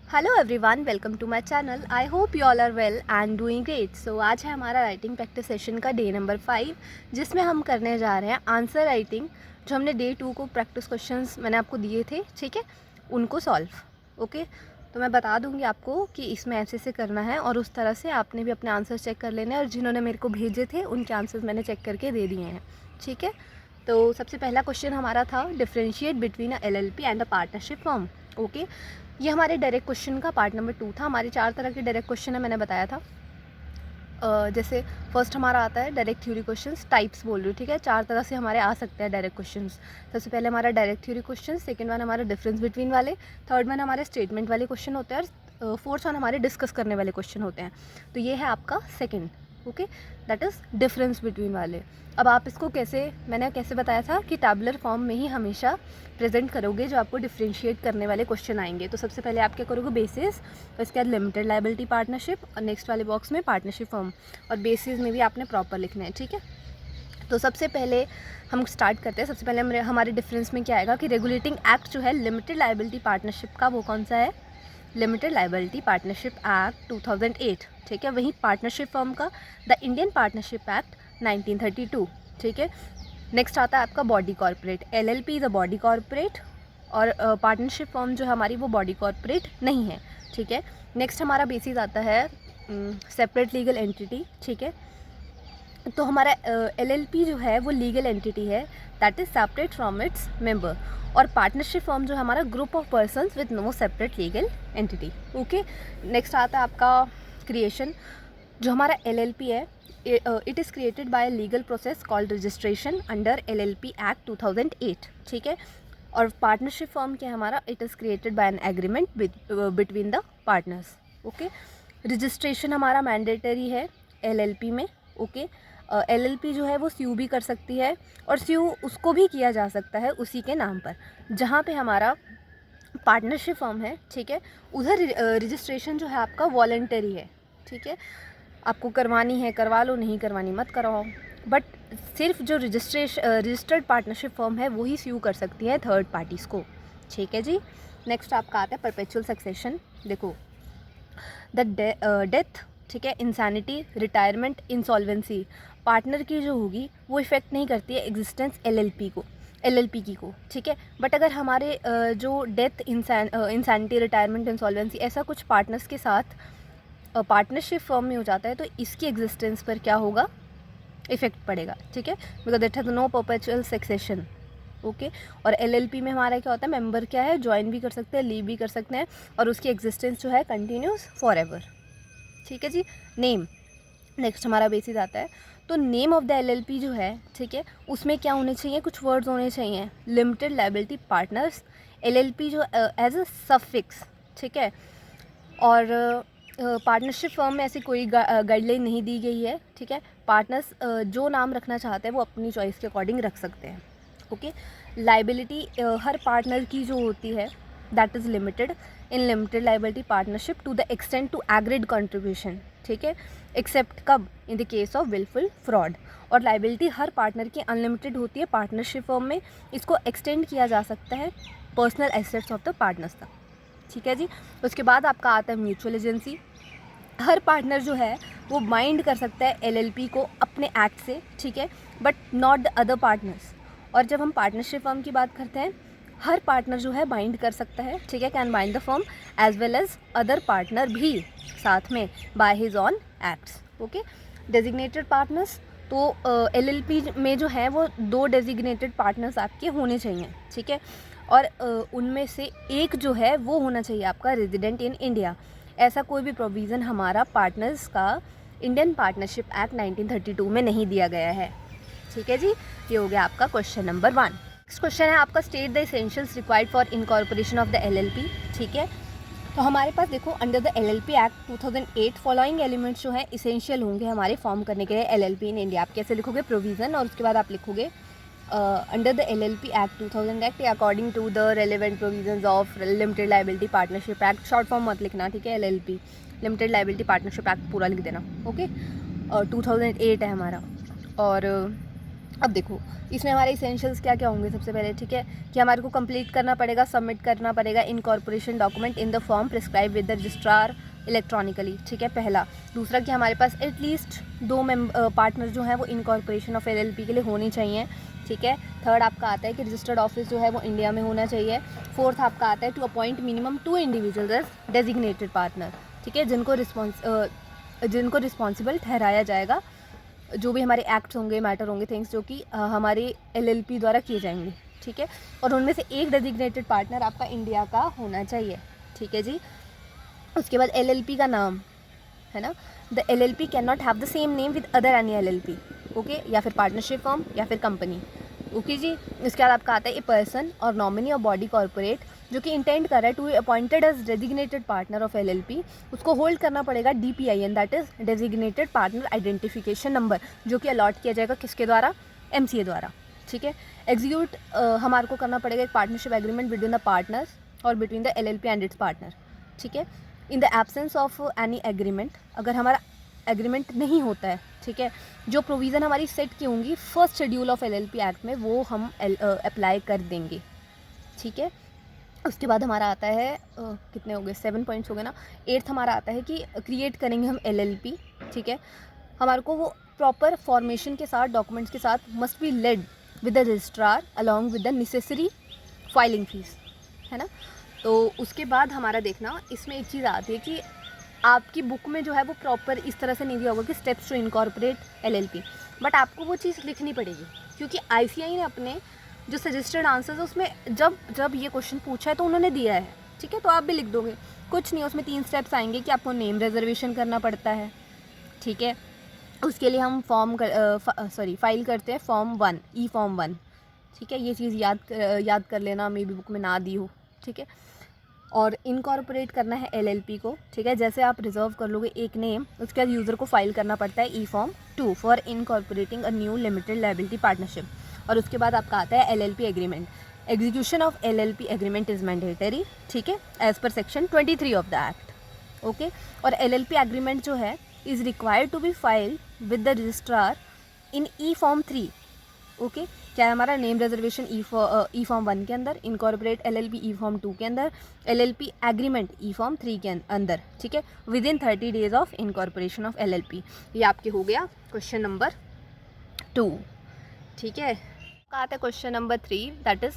Hello everyone, welcome to my channel. I hope you all are well and doing great. So आज है हमारा writing practice session का day number 5, जिसमें हम करने जा रहे हैं आंसर राइटिंग। जो हमने डे 2 को प्रैक्टिस क्वेश्चंस मैंने आपको दिए थे, ठीक है, उनको सॉल्व। ओके, तो मैं बता दूंगी आपको कि इसमें ऐसे ऐसे करना है और उस तरह से आपने भी अपने आंसर चेक कर लेने हैं। और जिन्होंने मेरे को भेजे थे उनके आंसर्स मैंने चेक करके दे दिए हैं, ठीक है। तो सबसे पहला क्वेश्चन हमारा था differentiate between a LLP and a partnership firm. Okay, ये हमारे डायरेक्ट क्वेश्चन का पार्ट नंबर 2 था। हमारे 4 तरह के डायरेक्ट क्वेश्चन है, मैंने बताया था। जैसे फर्स्ट हमारा आता है डायरेक्ट थ्योरी क्वेश्चंस, टाइप्स बोल रही हूँ, ठीक है। 4 तरह से हमारे आ सकते हैं डायरेक्ट क्वेश्चंस। सबसे पहले हमारा direct theory question, second one हमारा डिफरेंस बिटवीन वाले, थर्ड वन हमारे स्टेटमेंट वाले क्वेश्चन होते हैं, और फोर्थ वन हमारे डिस्कस करने वाले क्वेश्चन होते हैं। तो ये है आपका second, okay, that is difference between वाले। अब आप इसको मैंने कैसे बताया था कि टैबुलर फॉर्म में ही हमेशा प्रेजेंट करोगे जो आपको डिफरेंशिएट करने वाले क्वेश्चन आएंगे। तो सबसे पहले आप क्या करोगे, बेसिस, और इसके बाद लिमिटेड लायबिलिटी पार्टनरशिप, और नेक्स्ट वाले बॉक्स में पार्टनरशिप फॉर्म, और बेसिस में भी आपने प्रॉपर लिखना है, ठीक है। तो सबसे पहले हम स्टार्ट करते हैं। सबसे पहले हमारे डिफरेंस में क्या आएगा कि रेगुलेटिंग एक्ट जो है लिमिटेड लायबिलिटी पार्टनरशिप का, वो कौन सा है, लिमिटेड लायबिलिटी पार्टनरशिप एक्ट 2008, ठीक है। वहीं पार्टनरशिप फर्म का द इंडियन पार्टनरशिप एक्ट 1932, ठीक है। नेक्स्ट आता है आपका body corporate. LLP is a body corporate, और पार्टनरशिप फर्म जो है हमारी वो बॉडी कॉर्पोरेट नहीं है, ठीक है। नेक्स्ट हमारा बेसिस आता है सेपरेट लीगल एंटिटी, ठीक है। तो हमारा LLP जो है वो लीगल एंटिटी है, that is separate from its member. और पार्टनरशिप फर्म जो है हमारा group of persons with no separate legal entity, okay. Next आता है आपका क्रिएशन। जो हमारा LLP है, it is created by legal process called registration under LLP act 2008, ठीक है। और पार्टनरशिप फर्म क्या है हमारा, it is created by an agreement between the partners, okay. Registration हमारा मैंडेटरी है LLP में, ओके। LLP जो है वो स्यू भी कर सकती है, और स्यू उसको भी किया जा सकता है उसी के नाम पर जहाँ पे हमारा पार्टनरशिप फर्म है, ठीक है। उधर रजिस्ट्रेशन जो है आपका वॉलंटरी है, ठीक है। आपको करवानी है करवा लो, नहीं करवानी मत करवाओ। बट सिर्फ जो रजिस्टर्ड पार्टनरशिप फर्म है वही स्यू कर सकती है थर्ड पार्टीज़ को, ठीक है जी। नेक्स्ट आपका आता है परपेचुअल सक्सेशन। देखो, द डेथ, ठीक है, इंसैनिटी, रिटायरमेंट, इंसॉल्वेंसी, पार्टनर की जो होगी वो इफ़ेक्ट नहीं करती है एग्जिस्टेंस LLP की को, ठीक है। बट अगर हमारे जो डेथ, इंसैनिटी, रिटायरमेंट, इंसॉल्वेंसी ऐसा कुछ पार्टनर्स के साथ पार्टनरशिप फर्म में हो जाता है तो इसकी एग्जिस्टेंस पर क्या होगा, इफेक्ट पड़ेगा, ठीक है, because it has no perpetual succession, okay. और LLP में हमारा क्या होता है, मेंबर क्या है, ज्वाइन भी कर सकते हैं, लीव भी कर सकते हैं, और उसकी एग्जिस्टेंस जो है कंटिन्यूस फॉर एवर, ठीक है जी। नेम, नेक्स्ट हमारा बेसिस आता है। तो नेम ऑफ द LLP जो है, ठीक है, उसमें क्या होने चाहिए, कुछ वर्ड्स होने चाहिए, लिमिटेड लायबिलिटी पार्टनर्स, LLP जो एज अ सफिक्स, ठीक है। और पार्टनरशिप फर्म में ऐसी कोई गाइडलाइन नहीं दी गई है, ठीक है। पार्टनर्स जो नाम रखना चाहते हैं वो अपनी चॉइस के अकॉर्डिंग रख सकते हैं, ओके। लाइबिलिटी हर पार्टनर की जो होती है that is limited in limited liability partnership to the extent to agreed contribution, ठीक है, एक्सेप्ट कब, in the case of wilful fraud. और लाइबिलिटी हर पार्टनर की अनलिमिटेड होती है पार्टनरशिप फर्म में, इसको एक्सटेंड किया जा सकता है personal assets of the partners तक, ठीक है जी। उसके बाद आपका आता है म्यूचुअल एजेंसी। हर पार्टनर जो है वो बाइंड कर सकता है LLP को अपने एक्ट से, ठीक है, but not the other partners. और जब हम पार्टनरशिप फर्म की बात करते हैं, हर पार्टनर जो है बाइंड कर सकता है, ठीक है, can bind the firm as well as other partner भी साथ में by his own acts, okay. Designated partners, तो LLP में जो है वो 2 डेजिग्नेटेड पार्टनर्स आपके होने चाहिए, ठीक है। और उनमें से एक जो है वो होना चाहिए आपका रेजिडेंट इन इंडिया। ऐसा कोई भी प्रोविज़न हमारा पार्टनर्स का इंडियन पार्टनरशिप एक्ट 1932 में नहीं दिया गया है, ठीक है जी। ये हो गया आपका क्वेश्चन नंबर 1। नेक्स्ट क्वेश्चन है आपका state the essentials required for incorporation of the LLP, ठीक है। तो हमारे पास देखो, under the LLP act 2008 following elements जो है इसेंशियल होंगे हमारे फॉर्म करने के लिए LLP इन इंडिया। आप कैसे लिखोगे, प्रोविज़न, और उसके बाद आप लिखोगे under the LLP act 2000 act according to the relevant provisions of limited liability partnership act. Short form मत लिखना, ठीक है, LLP limited liability partnership act पूरा लिख देना, ओके। 2008 है हमारा। और अब देखो इसमें हमारे इसेंशियल्स क्या क्या होंगे। सबसे पहले ठीक है कि हमारे को कंप्लीट करना पड़ेगा, सबमिट करना पड़ेगा incorporation document in the form prescribe with the registrar electronically, ठीक है पहला। दूसरा कि हमारे पास एटलीस्ट 2 पार्टनर जो हैं वो इनकॉर्पोरेशन ऑफ LLP के लिए होनी चाहिए, ठीक है। थर्ड आपका आता है कि रजिस्टर्ड ऑफिस जो है वो इंडिया में होना चाहिए। फोर्थ आपका आता है to appoint minimum 2 individuals as designated partner, ठीक है, जिनको रिस्पॉन्सिबल ठहराया जाएगा, जो भी हमारे एक्ट्स होंगे, मैटर होंगे, थिंग्स जो कि हमारे LLP द्वारा किए जाएंगे, ठीक है। और उनमें से एक डेजिग्नेटेड पार्टनर आपका इंडिया का होना चाहिए, ठीक है जी। उसके बाद LLP का नाम है ना, the LLP can not have the same name with other any LLP, okay, या फिर पार्टनरशिप फर्म या फिर कंपनी, ओके जी। उसके बाद आपका आता है ए पर्सन और नॉमिनी और बॉडी कॉर्पोरेट जो कि इंटेंड कर रहा है to appointed as designated partner of LLP, उसको होल्ड करना पड़ेगा DPIN, that is designated partner identification number, जो कि अलॉट किया जाएगा किसके द्वारा, MCA द्वारा, ठीक है। एग्जीक्यूट हमारे को करना पड़ेगा एक partnership agreement between the partners और between the LLP and its partner, ठीक है। In the absence of any agreement, अगर हमारा एग्रीमेंट नहीं होता है, ठीक है, जो प्रोविज़न हमारी सेट की होंगी first schedule of LLP act में वो हम अप्लाई कर देंगे, ठीक है। उसके बाद हमारा आता है कितने हो गए, 7 पॉइंट्स हो गए ना। 8th हमारा आता है कि क्रिएट करेंगे हम LLP, ठीक है। हमारे को वो प्रॉपर फॉर्मेशन के साथ, डॉक्यूमेंट्स के साथ must be laid with the registrar along with the necessary filing fees, है ना। तो उसके बाद हमारा देखना इसमें एक चीज़ आती है कि आपकी बुक में जो है वो प्रॉपर इस तरह से नहीं दिया होगा कि steps to incorporate LLP, but आपको वो चीज़ लिखनी पड़ेगी क्योंकि ICAI ने अपने जो सजेस्टेड आंसर्स है उसमें जब ये क्वेश्चन पूछा है तो उन्होंने दिया है, ठीक है। तो आप भी लिख दोगे, कुछ नहीं, उसमें 3 स्टेप्स आएंगे कि आपको नेम रिजर्वेशन करना पड़ता है, ठीक है। उसके लिए हम फाइल करते हैं फॉर्म 1, E-Form 1, ठीक है। ये चीज़ याद कर लेना, मे बी बुक में ना दी हो, ठीक है। और इनकॉर्पोरेट करना है LLP को, ठीक है। जैसे आप रिजर्व कर लोगे एक नेम, उसके बाद यूज़र को फाइल करना पड़ता है E-Form 2 for incorporating a new limited liability partnership. और उसके बाद आपका आता है LLP agreement. Execution of LLP agreement is mandatory, ठीक है, as per section 23 of the act, okay. और LLP एग्रीमेंट जो है is required to be filed with the registrar in E-Form 3, okay. क्या है हमारा नेम रिजर्वेशन E-Form 1 के अंदर, इनकॉर्पोरेट LLP E-Form 2 के अंदर, LLP एग्रीमेंट E-Form 3 के अंदर, ठीक है, with in 30 days of incorporation of LLP। ये आपके हो गया क्वेश्चन नंबर 2, ठीक है। आता है question number 3, that is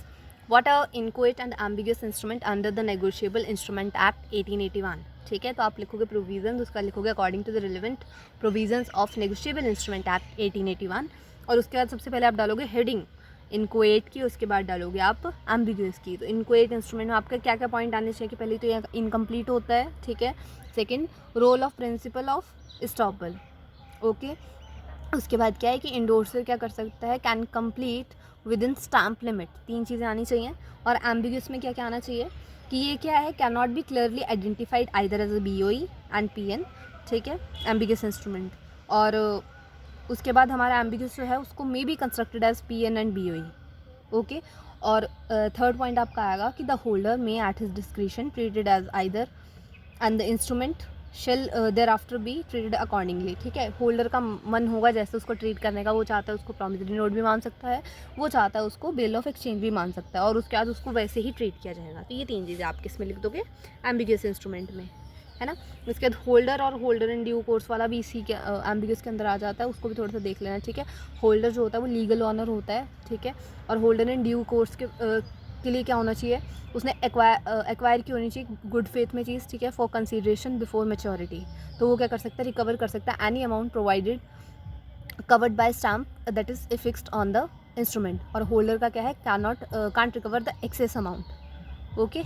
what are inchoate and ambiguous instrument under the negotiable instrument act 1881, ठीक है। तो आप लिखोगे प्रोविजंस, उसका लिखोगे according to the relevant provisions of negotiable instrument act 1881, और उसके बाद सबसे पहले आप डालोगे हेडिंग इनकोएट की, उसके बाद डालोगे आप एम्बिगुअस की। तो इनकोएट इंस्ट्रूमेंट में आपका क्या क्या पॉइंट आने चाहिए कि पहले तो ये इनकम्प्लीट होता है, ठीक है। Second, role of principle of estoppel, okay. उसके बाद क्या है कि इंडोर्सर क्या कर सकता है, can complete with in stamp limit, 3 चीज़ें आनी चाहिए। और एम्बिगुअस में क्या क्या आना चाहिए कि ये क्या है, can not be clearly identified either as a BOE and PN, ठीक है, एम्बिगुअस इंस्ट्रूमेंट। और उसके बाद हमारा एम्बिगुअस जो है उसको may be constructed as PN and BOE, okay. और थर्ड पॉइंट आपका आएगा कि the holder may at his discretion treated as either and the instrument shall thereafter be treated accordingly, ठीक है। होल्डर का मन होगा जैसे उसको ट्रीट करने का, वो चाहता है उसको प्रॉमिसरी नोट भी मान सकता है, वो चाहता है उसको बिल ऑफ एक्सचेंज भी मान सकता है, और उसके बाद उसको वैसे ही ट्रीट किया जाएगा। तो ये 3 चीज़ें आप किस में लिख दोगे, एम्बिगुअस इंस्ट्रूमेंट में, है ना। उसके बाद होल्डर और होल्डर इन ड्यू कोर्स वाला भी इसी के एम्बिगुअस के अंदर आ जाता है, उसको भी थोड़ा सा देख लेना, ठीक है। होल्डर जो होता है वो लीगल ऑनर होता है, ठीक है। और होल्डर इन ड्यू कोर्स के लिए क्या होना चाहिए, उसने एक्वायर की होनी चाहिए गुड फेथ में चीज़, ठीक है, फॉर कंसीडरेशन बिफोर मैच्योरिटी। तो वो क्या कर सकता है, रिकवर कर सकता है any amount provided covered by stamp that is fixed on the instrument. और होल्डर का क्या है, can't recover the excess amount, okay.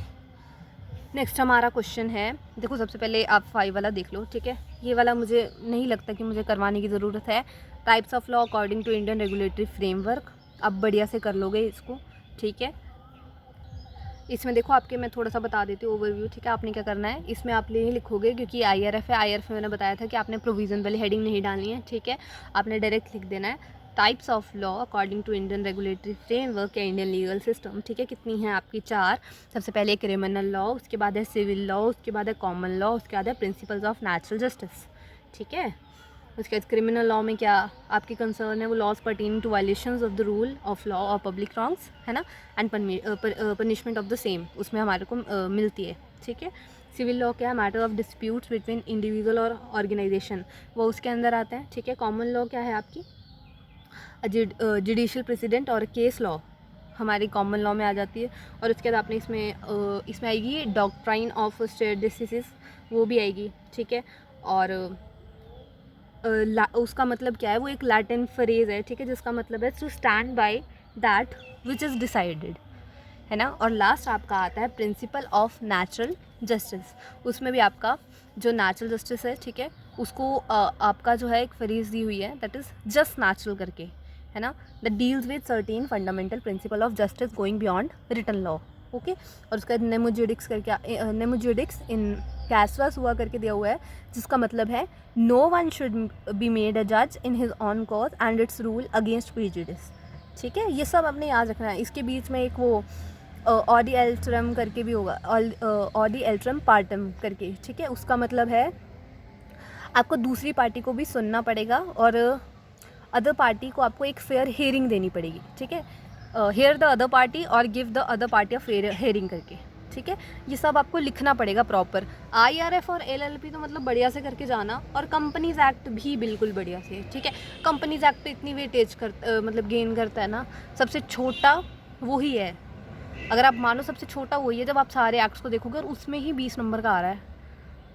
Next हमारा क्वेश्चन है, देखो सबसे पहले आप 5 वाला देख लो, ठीक है। ये वाला मुझे नहीं लगता कि मुझे करवाने की ज़रूरत है। Types of law according to Indian regulatory framework, आप बढ़िया से कर लोगे इसको, ठीक है। इसमें देखो आपके मैं थोड़ा सा बता देती हूँ ओवरव्यू, ठीक है। आपने क्या करना है, इसमें आप यही लिखोगे क्योंकि IRF है, IRF में मैंने बताया था कि आपने प्रोविज़न वाली हेडिंग नहीं डालनी है, ठीक है। आपने डायरेक्ट लिख देना है types of law according to Indian regulatory framework या इंडियन लीगल सिस्टम, ठीक है। कितनी हैं आपकी, 4। सबसे पहले क्रिमिनल लॉ, उसके बाद है सिविल लॉ, उसके बाद है कॉमन लॉ, उसके बाद है प्रिंसिपल्स ऑफ नेचुरल जस्टिस, ठीक है। उसके बाद क्रिमिनल लॉ में क्या आपकी कंसर्न है, वो laws pertaining to violations of the rule of law और पब्लिक रॉन्ग्स, है ना, and punishment of the same उसमें हमारे को मिलती है, ठीक है। सिविल लॉ क्या है, matter of disputes between individual और ऑर्गेनाइजेशन, वो उसके अंदर आते हैं, ठीक है। कॉमन लॉ क्या है आपकी, जुडिशियल प्रेसिडेंट और केस लॉ हमारी कॉमन लॉ में आ जाती है। और उसके बाद आपने इसमें आएगी डॉक्ट्राइन ऑफ स्टेट डिसीज़, वो भी आएगी, ठीक है। और उसका मतलब क्या है, वो एक लैटिन फ्रेज है, ठीक है, जिसका मतलब है to stand by that which is decided, है ना। और लास्ट आपका आता है प्रिंसिपल ऑफ नेचुरल जस्टिस, उसमें भी आपका जो नेचुरल जस्टिस है, ठीक है, उसको आपका जो है एक फ्रेज दी हुई है, दैट इज़ जस्ट नेचुरल करके, है ना, that deals with certain fundamental principle of justice going beyond written law, okay. और उसका नेमोजुडिक्स करके नेमोजुडिक्स इन कैसवास हुआ करके दिया हुआ है, जिसका मतलब है no one should be made a जज in his own cause and it's rule against prejudice, ठीक है। ये सब आपने याद रखना है। इसके बीच में एक वो ऑडी एल्ट्रम करके भी होगा, ऑडी एल्ट्रम पार्टम करके, ठीक है। उसका मतलब है आपको दूसरी पार्टी को भी सुनना पड़ेगा और अदर पार्टी को आपको एक फेयर हेयरिंग देनी पड़ेगी, ठीक है। हेयर द अदर पार्टी और give the other party a fair hearing करके, ठीक है। ये सब आपको लिखना पड़ेगा प्रॉपर। IRF और LLP तो मतलब बढ़िया से करके जाना, और कंपनीज एक्ट भी बिल्कुल बढ़िया से, ठीक है। कंपनीज एक्ट पे इतनी वेटेज मतलब गेन करता है ना, सबसे छोटा वही है, अगर आप मानो सबसे छोटा वही है, जब आप सारे एक्ट्स को देखोगे और उसमें ही 20 नंबर का आ रहा है,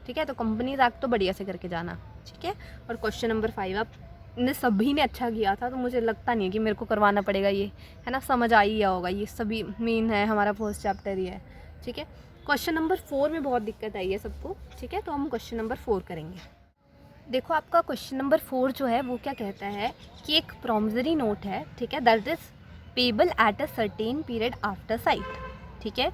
ठीक है। तो कंपनीज एक्ट तो बढ़िया से करके जाना, ठीक है। और क्वेश्चन नंबर 5 आपने सभी ने अच्छा किया था, तो मुझे लगता नहीं है कि मेरे को करवाना पड़ेगा ये, है ना, समझ आ ही गया होगा, ये सभी मेन है, हमारा फर्स्ट चैप्टर ही है, ठीक है। क्वेश्चन नंबर 4 में बहुत दिक्कत आई है सबको, ठीक है, तो हम क्वेश्चन नंबर 4 करेंगे। देखो आपका क्वेश्चन नंबर 4 जो है वो क्या कहता है कि एक प्रॉमिसरी नोट है, ठीक है, that is payable at a certain period after sight, ठीक है,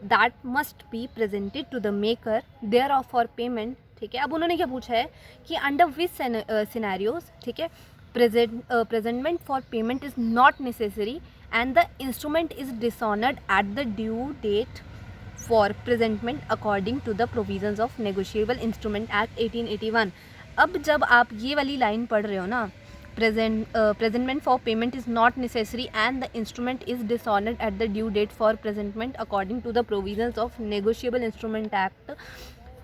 that must be presented to the maker thereof for payment, ठीक है। अब उन्होंने क्या पूछा है कि अंडर विच सिनेरियोज, ठीक है, presentment for payment is not necessary and the instrument is dishonoured at the due date for presentment according to the provisions of negotiable instrument act 1881। अब जब आप ये वाली लाइन पढ़ रहे हो ना, presentment for payment is not necessary and the instrument is dishonored at the due date for presentment according to the provisions of negotiable instrument act,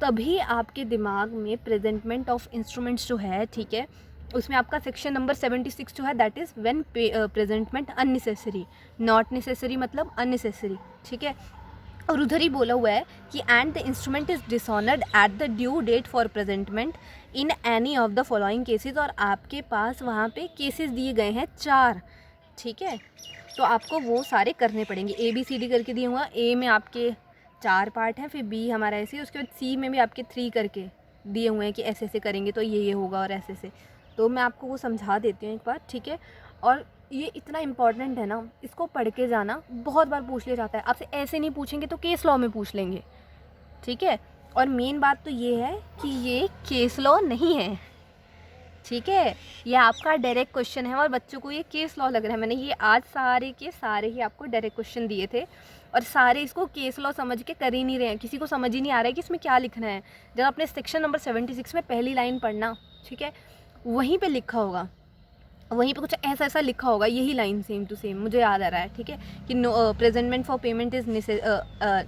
तभी आपके दिमाग में प्रेजेंटमेंट ऑफ इंस्ट्रूमेंट्स जो है, ठीक है, उसमें आपका सेक्शन नंबर 76 जो है that is when presentment unnecessary, not necessary मतलब अननेसेसरी, ठीक है। और उधर ही बोला हुआ है कि and the instrument is dishonoured at the due date for presentment in any of the following cases, और आपके पास वहाँ पे केसेस दिए गए हैं 4, ठीक है। तो आपको वो सारे करने पड़ेंगे, ABCD करके दिए हुआ, A में आपके 4 पार्ट हैं, फिर B हमारा ऐसे, उसके बाद C में भी आपके 3 करके दिए हुए हैं कि ऐसे ऐसे करेंगे तो ये होगा और ऐसे से। तो मैं आपको वो समझा देती हूँ एक बार, ठीक है। और ये इतना इम्पॉर्टेंट है ना, इसको पढ़ के जाना, बहुत बार पूछ लिया जाता है आपसे, ऐसे नहीं पूछेंगे तो केस लॉ में पूछ लेंगे, ठीक है। और मेन बात तो ये है कि ये केस लॉ नहीं है, ठीक है, ये आपका डायरेक्ट क्वेश्चन है और बच्चों को ये केस लॉ लग रहा है। मैंने ये आज सारे के सारे ही आपको डायरेक्ट क्वेश्चन दिए थे और सारे इसको केस लॉ समझ के कर ही नहीं रहे हैं, किसी को समझ ही नहीं आ रहा है कि इसमें क्या लिखना है। जब आपने सेक्शन नंबर 76 में पहली लाइन पढ़ना, ठीक है, वहीं पे लिखा होगा, वहीं पे कुछ ऐसा ऐसा लिखा होगा, यही लाइन सेम टू सेम मुझे याद आ रहा है, ठीक है, कि presentment for payment is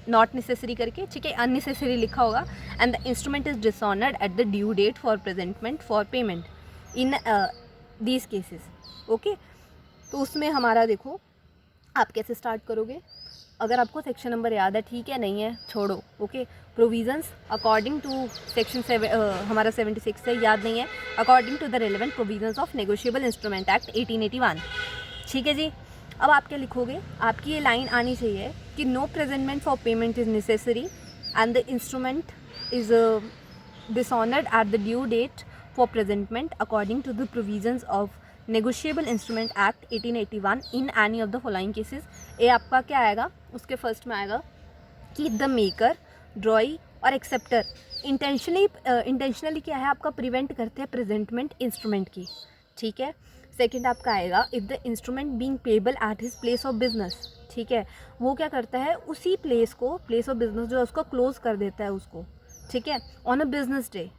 not necessary करके, ठीक है, अननेसेसरी लिखा होगा, and the instrument is dishonoured at the due date for presentment for payment in these cases, okay. तो उसमें हमारा देखो आप कैसे स्टार्ट करोगे, अगर आपको सेक्शन नंबर याद है ठीक है, नहीं है छोड़ो, okay. Provisions according to section हमारा 76 से याद नहीं है, according to the relevant provisions of negotiable instrument act 1881, ठीक है जी। अब आप क्या लिखोगे, आपकी ये लाइन आनी चाहिए कि no presentment for payment is necessary and the instrument is dishonoured at the due date for presentment according to the provisions of negotiable instrument act 1881 in any of the following cases. ये आपका क्या आएगा, उसके first में आएगा कि the maker, ड्रॉई और acceptor intentionally क्या है आपका प्रिवेंट करते हैं प्रेजेंटमेंट इंस्ट्रूमेंट की, ठीक है। सेकंड आपका आएगा if the instrument being payable at his place of business, ठीक है, वो क्या करता है उसी प्लेस ऑफ बिजनेस जो है उसको क्लोज कर देता है उसको, ठीक है, ऑन अ बिजनेस डे,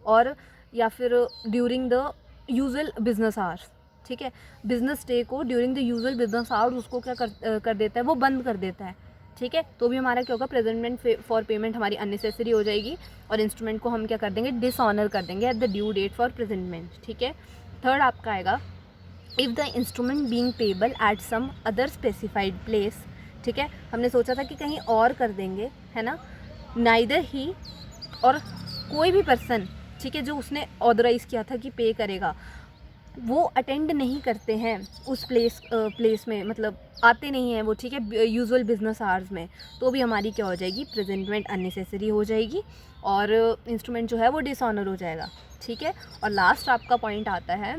और या फिर during the usual business hours, ठीक है, बिजनेस डे को during the usual business hours उसको क्या कर देता है, वो बंद कर देता है, ठीक है, तो भी हमारा क्या होगा, प्रेजेंटमेंट फॉर पेमेंट हमारी अननेसेसरी हो जाएगी और इंस्ट्रूमेंट को हम क्या कर देंगे, डिसऑनर कर देंगे at the due date for presentment, ठीक है। थर्ड आपका आएगा if the instrument being payable at some other specified place, ठीक है, हमने सोचा था कि कहीं और कर देंगे, है ना, नाइदर ही और कोई भी पर्सन, ठीक है, जो उसने ऑथराइज़ किया था कि पे करेगा, वो अटेंड नहीं करते हैं उस प्लेस में, मतलब आते नहीं हैं वो, ठीक है, यूजुअल बिजनेस आवर्स में, तो भी हमारी क्या हो जाएगी, प्रेजेंटमेंट अननेसेसरी हो जाएगी और इंस्ट्रूमेंट जो है वो डिसऑनर हो जाएगा, ठीक है। और लास्ट आपका पॉइंट आता है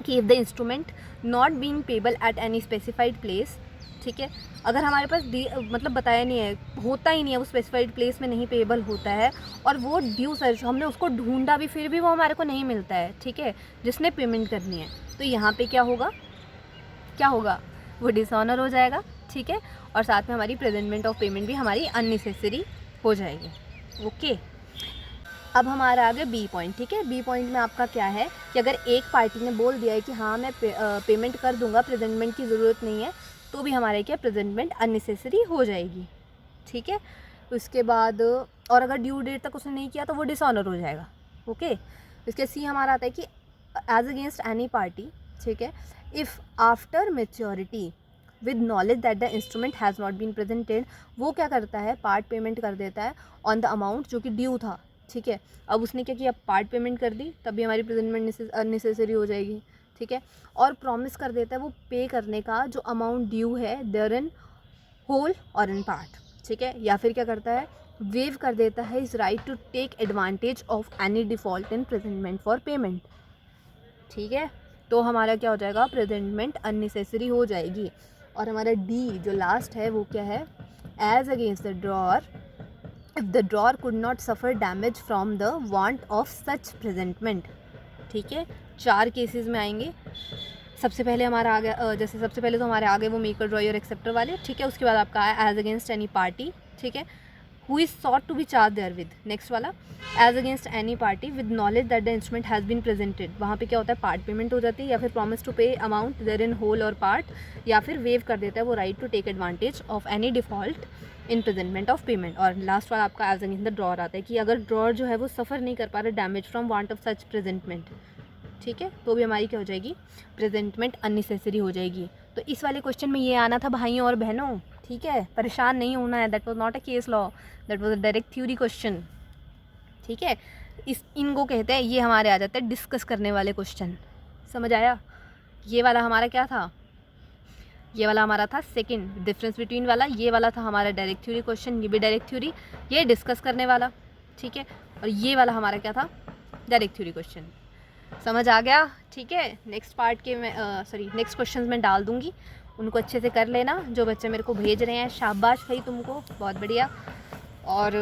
कि if the instrument not being payable at any specified place, ठीक है, अगर हमारे पास मतलब बताया नहीं है, होता ही नहीं है, वो स्पेसिफाइड प्लेस में नहीं पेबल होता है और वो ड्यू सर्च हमने उसको ढूंढा भी फिर भी वो हमारे को नहीं मिलता है, ठीक है, जिसने पेमेंट करनी है, तो यहाँ पे क्या होगा, वो डिसऑनर हो जाएगा, ठीक है, और साथ में हमारी प्रेजेंटमेंट ऑफ पेमेंट भी हमारी अननेसेसरी हो जाएगी। ओके, अब हमारा आ गया बी पॉइंट, ठीक है। बी पॉइंट में आपका क्या है कि अगर एक पार्टी ने बोल दिया है कि हाँ मैं पेमेंट कर दूंगा, प्रेजेंटमेंट की ज़रूरत नहीं है, तो भी हमारे क्या, प्रेजेंटमेंट अननेसेसरी हो जाएगी, ठीक है। उसके बाद और अगर ड्यू डेट तक उसने नहीं किया तो वो डिसऑनर हो जाएगा। ओके, इसके सी हमारा आता है कि एज अगेंस्ट एनी पार्टी, ठीक है, if after maturity with knowledge that the instrument has not been presented, वो क्या करता है, पार्ट पेमेंट कर देता है ऑन द अमाउंट जो कि ड्यू था, ठीक है। अब उसने क्या किया, पार्ट पेमेंट कर दी, तब भी हमारी प्रेजेंटमेंट अननेसेसरी हो जाएगी, ठीक है। और प्रॉमिस कर देता है वो पे करने का जो अमाउंट ड्यू है, देयर इन होल और इन पार्ट, ठीक है। या फिर क्या करता है, वेव कर देता है is right to take advantage of any default in presentment for payment, ठीक है। तो हमारा क्या हो जाएगा, प्रेजेंटमेंट अननेसेसरी हो जाएगी। और हमारा डी जो लास्ट है वो क्या है, as against the drawer if the drawer could not suffer damage from the want of such presentment, ठीक है। 4 केसेस में आएंगे। सबसे पहले हमारा आ गया, जैसे सबसे पहले तो हमारे आ गए वो मेकर, ड्रॉयर, एक्सेप्टर वाले, ठीक है। उसके बाद आपका आया एज अगेंस्ट एनी पार्टी, ठीक है, who is sought to be charge therewith. Next वाला as against any party with knowledge that the instrument has been presented, वहाँ पे क्या होता है, पार्ट पेमेंट हो जाती है, या फिर promise to pay amount therein whole और पार्ट, या फिर वेव कर देता है वो right to take advantage of any default in presentment of payment. और लास्ट वाला आपका एज अगेंस्ट द ड्रॉअर आता है कि अगर ड्रॉअर जो है वो सफ़र नहीं कर पा रहा damage from want of such presentment, ठीक है, तो भी हमारी क्या हो जाएगी, प्रेजेंटमेंट अननेसेसरी हो जाएगी। तो इस वाले क्वेश्चन में ये आना था भाइयों और बहनों, ठीक है, परेशान नहीं होना है, that was not a case law, that was a direct theory question, ठीक है। इनको कहते हैं, ये हमारे आ जाते हैं डिस्कस करने वाले क्वेश्चन, समझ आया। ये वाला हमारा क्या था, ये वाला हमारा था सेकंड डिफरेंस बिटवीन वाला, ये वाला था हमारा डायरेक्ट थ्योरी क्वेश्चन, ये भी डायरेक्ट थ्योरी, ये डिस्कस करने वाला, ठीक है। और ये वाला हमारा क्या था, डायरेक्ट थ्योरी क्वेश्चन, समझ आ गया, ठीक है। नेक्स्ट पार्ट के मैं नेक्स्ट क्वेश्चंस मैं डाल दूँगी, उनको अच्छे से कर लेना। जो बच्चे मेरे को भेज रहे हैं, शाबाश भाई तुमको, बहुत बढ़िया। और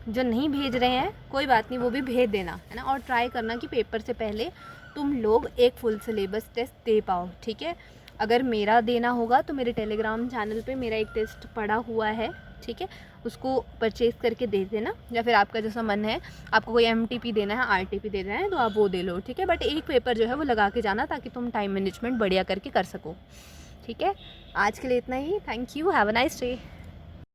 जो नहीं भेज रहे हैं कोई बात नहीं, वो भी भेज देना, है ना। और ट्राई करना कि पेपर से पहले तुम लोग एक फुल सिलेबस टेस्ट दे पाओ, ठीक है। अगर मेरा देना होगा तो मेरे टेलीग्राम चैनल पे मेरा एक टेस्ट पड़ा हुआ है, ठीक है, उसको परचेज़ करके दे देना, या फिर आपका जैसा मन है, आपको कोई MTP देना है, RTP देना है तो आप वो दे लो, ठीक है। बट एक पेपर जो है वो लगा के जाना ताकि तुम टाइम मैनेजमेंट बढ़िया करके कर सको, ठीक है। आज के लिए इतना ही, thank you, have a nice day.